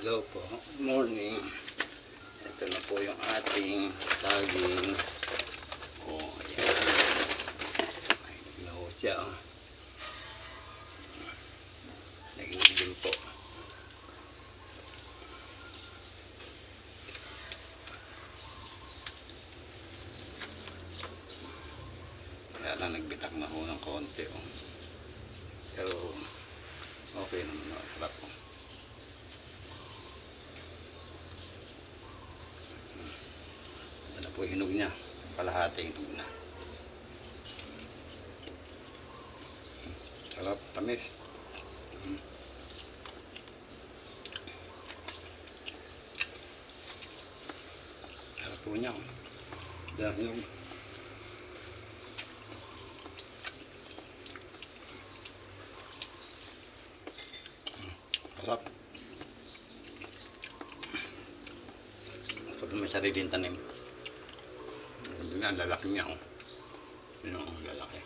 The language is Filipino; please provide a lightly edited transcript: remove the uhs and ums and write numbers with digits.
Hello po, morning. Ito na po yung ating saging. Oh, ayan. Ay, naho siya. Nagiging po. Kaya lang nagbitak na ho ng konti. Oh. Pero okay naman. Sarap po. Ito na po hinog niya. Kalahati hinog na. Sarap, tamis. Sarap po niya. Dahil hinog. Sarap. Ito may sariling tanim. Ang lalaki niya. Oh. Yun ang lalaki.